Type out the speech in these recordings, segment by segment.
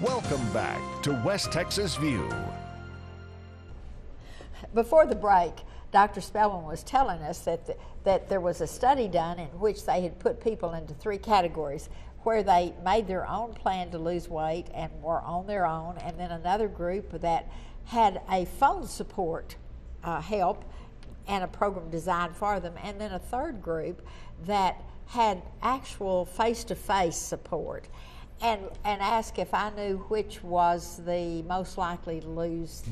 Welcome back to West Texas View. Before the break, Dr. Spellman was telling us that there was a study done in which they had put people into 3 categories, where they made their own plan to lose weight and were on their own, and then another group that had a phone support help and a program designed for them, and then a third group that had actual face-to-face support. And asked if I knew which was the most likely to lose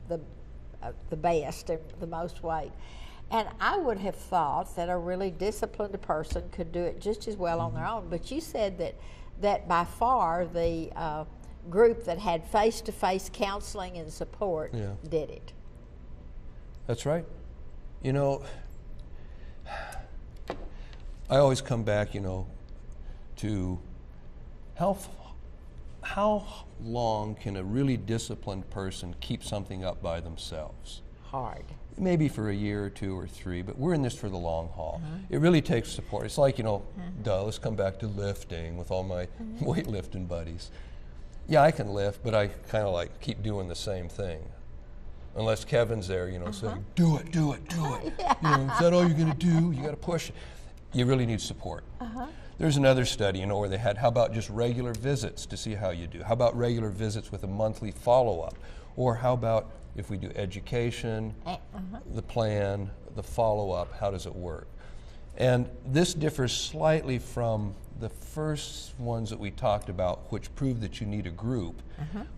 the best and the most weight. And I would have thought that a really disciplined person could do it just as well on their own. But you said that by far the group that had face-to-face counseling and support did it. That's right. You know, I always come back, to how long can a really disciplined person keep something up by themselves? Hard. Maybe for a year or 2 or 3, but we're in this for the long haul. It really takes support. It's like, let's come back to lifting with all my weightlifting buddies. Yeah, I can lift, but I kind of like keep doing the same thing. Unless Kevin's there, saying, do it. Yeah. Is that all you're gonna do? You gotta push. You really need support. There's another study, where they had, how about just regular visits to see how you do? How about regular visits with a monthly follow-up? Or how about if we do education, the plan, the follow-up, how does it work? And this differs slightly from the first ones that we talked about, which proved that you need a group.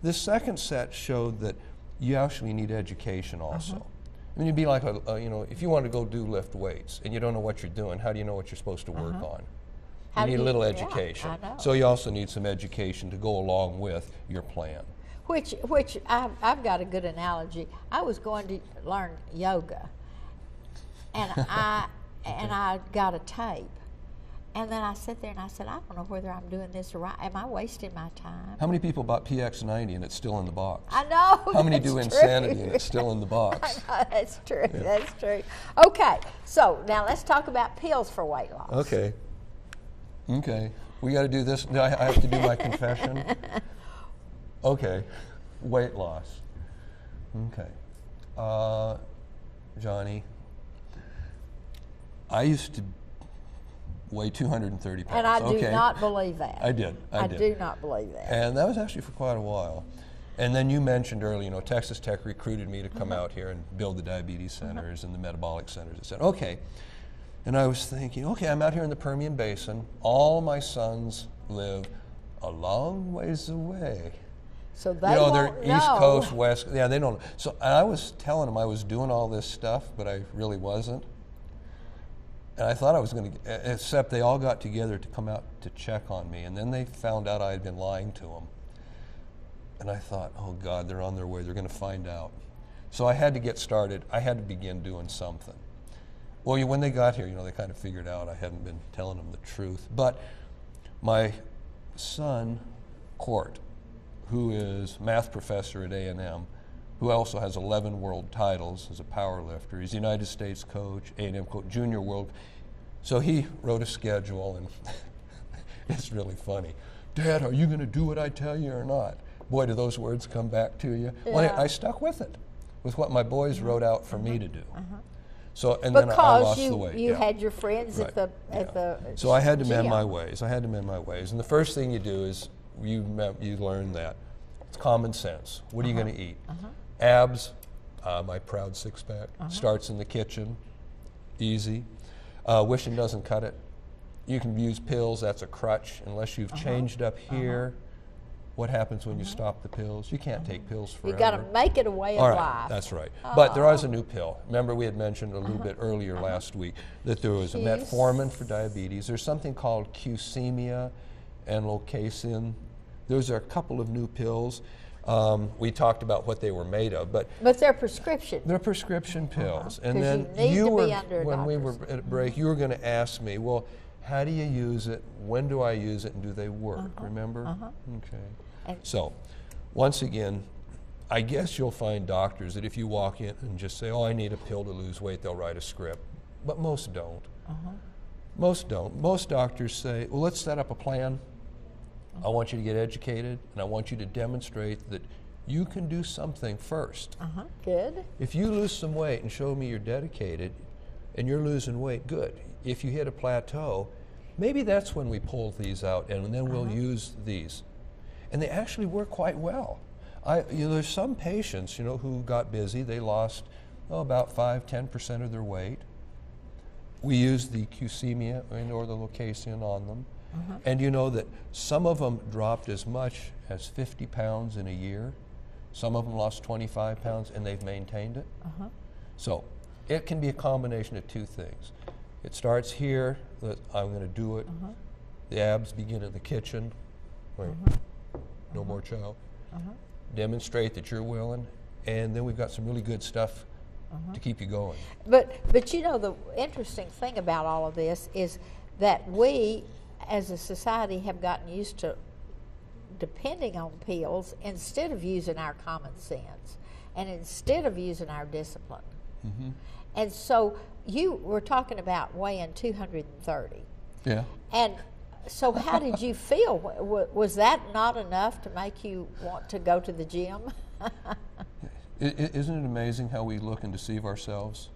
This second set showed that you actually need education also. I mean, it'd be like, if you want to go lift weights and you don't know what you're doing, how do you know what you're supposed to work on? You need a little education. I know. So you also need some education to go along with your plan. Which I've got a good analogy. I was going to learn yoga, and I got a tape, and then I sat there and I said, I don't know whether I'm doing this right. Am I wasting my time? How many people bought PX90 and it's still in the box? I know. How many do Insanity and it's still in the box? I know, that's true. Yeah. That's true. Okay, so now let's talk about pills for weight loss. Okay, we got to do this. I have to do my confession. Okay, weight loss. Okay, Johnny, I used to weigh 230 pounds. And I do not believe that. I did. I do not believe that. And that was actually for quite a while. And then you mentioned earlier, Texas Tech recruited me to come out here and build the diabetes centers and the metabolic centers. I said, okay. And I was thinking, okay, I'm out here in the Permian Basin. All my sons live a long ways away. So they they're East Coast, West. Yeah, they don't. So I was telling them I was doing all this stuff, but I really wasn't. And I thought I was going to, except they all got together to come out to check on me. And then they found out I had been lying to them. And I thought, oh God, they're on their way. They're going to find out. So I had to get started. I had to begin doing something. Well, when they got here, they kind of figured out I hadn't been telling them the truth. But my son, Court, who is math professor at A&M, who also has 11 world titles as a power lifter. He's United States coach, A&M coach, junior world. So he wrote a schedule, and it's really funny. Dad, are you going to do what I tell you or not? Boy, do those words come back to you. Yeah. Well, I stuck with it, with what my boys wrote out for me to do. So, and then I lost the weight. Because you had your friends at the So I had to mend gym. my ways. And the first thing you do is you learn that it's common sense. What are you going to eat? Abs, my proud six-pack, starts in the kitchen, easy. Wishing doesn't cut it. You can use pills, that's a crutch, unless you've changed up here. What happens when you stop the pills? You can't take pills forever. You got to make it a way of life. That's right. But there is a new pill. Remember, we had mentioned a little bit earlier last week that there was a metformin for diabetes. There's something called Qsemia and Locasin. Those are a couple of new pills. We talked about what they were made of, but they're prescription. They're prescription pills. And then when we were at a break, you were going to ask me, well, how do you use it? When do I use it? And do they work? Remember? Okay. So, once again, I guess you'll find doctors that if you walk in and just say, oh, I need a pill to lose weight, they'll write a script. But most don't. Most don't. Most doctors say, well, let's set up a plan. I want you to get educated, and I want you to demonstrate that you can do something first. Good. If you lose some weight and show me you're dedicated and you're losing weight, good. If you hit a plateau, maybe that's when we pull these out and then we'll use these. And they actually work quite well. There's some patients, who got busy. They lost about 5–10% of their weight. We used the Qsemia or the Locacian on them. And you know that some of them dropped as much as 50 pounds in a year. Some of them lost 25 pounds and they've maintained it. So it can be a combination of two things. It starts here, that I'm going to do it. The abs begin in the kitchen. Wait, no more chow. Demonstrate that you're willing, and then we've got some really good stuff to keep you going. But the interesting thing about all of this is that we, as a society, have gotten used to depending on pills instead of using our common sense and instead of using our discipline. And so you were talking about weighing 230. Yeah. And so how did you feel? Was that not enough to make you want to go to the gym? Isn't it amazing how we look and deceive ourselves?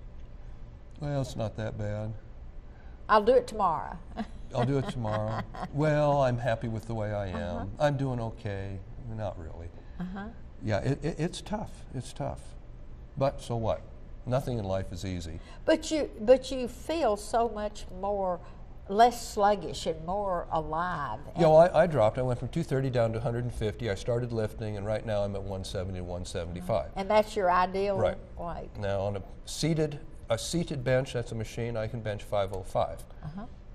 Well, it's not that bad. I'll do it tomorrow. I'll do it tomorrow. Well, I'm happy with the way I am. I'm doing okay. Not really. Yeah, it's tough. It's tough. But so what? Nothing in life is easy. But you feel so much less sluggish and more alive. I dropped. I went from 230 down to 150. I started lifting, and right now I'm at 170 to 175. And that's your ideal weight. Now on a seated bench, that's a machine, I can bench 505.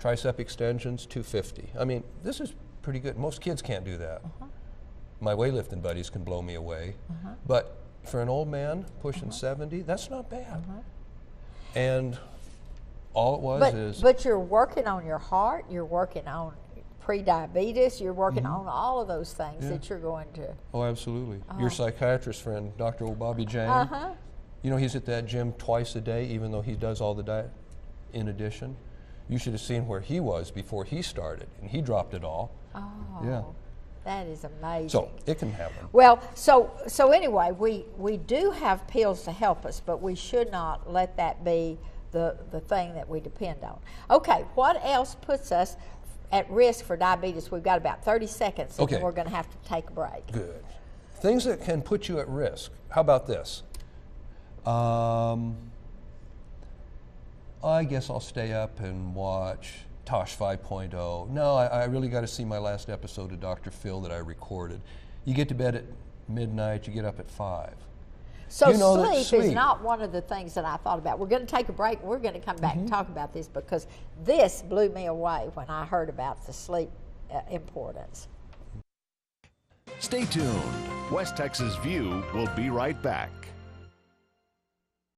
Tricep extensions, 250. I mean, this is pretty good. Most kids can't do that. My weightlifting buddies can blow me away. But for an old man pushing 70, that's not bad. And all it was is... But you're working on your heart, you're working on pre-diabetes, you're working on all of those things that you're going to... Oh, absolutely. Your psychiatrist friend, Dr. Bobby Jane, he's at that gym twice a day, even though he does all the diet in addition. You should have seen where he was before he started, and he dropped it all. Yeah. That is amazing. So it can happen. Well, so anyway, we do have pills to help us, but we should not let that be the thing that we depend on. Okay, what else puts us at risk for diabetes? We've got about 30 seconds, and then we're going to have to take a break. Good. Things that can put you at risk. How about this? I guess I'll stay up and watch Tosh 5.0. No, I really got to see my last episode of Dr. Phil that I recorded. You get to bed at midnight, you get up at 5. So sleep is not one of the things that I thought about. We're going to take a break. We're going to come back and talk about this because this blew me away when I heard about the sleep importance. Stay tuned. West Texas View will be right back.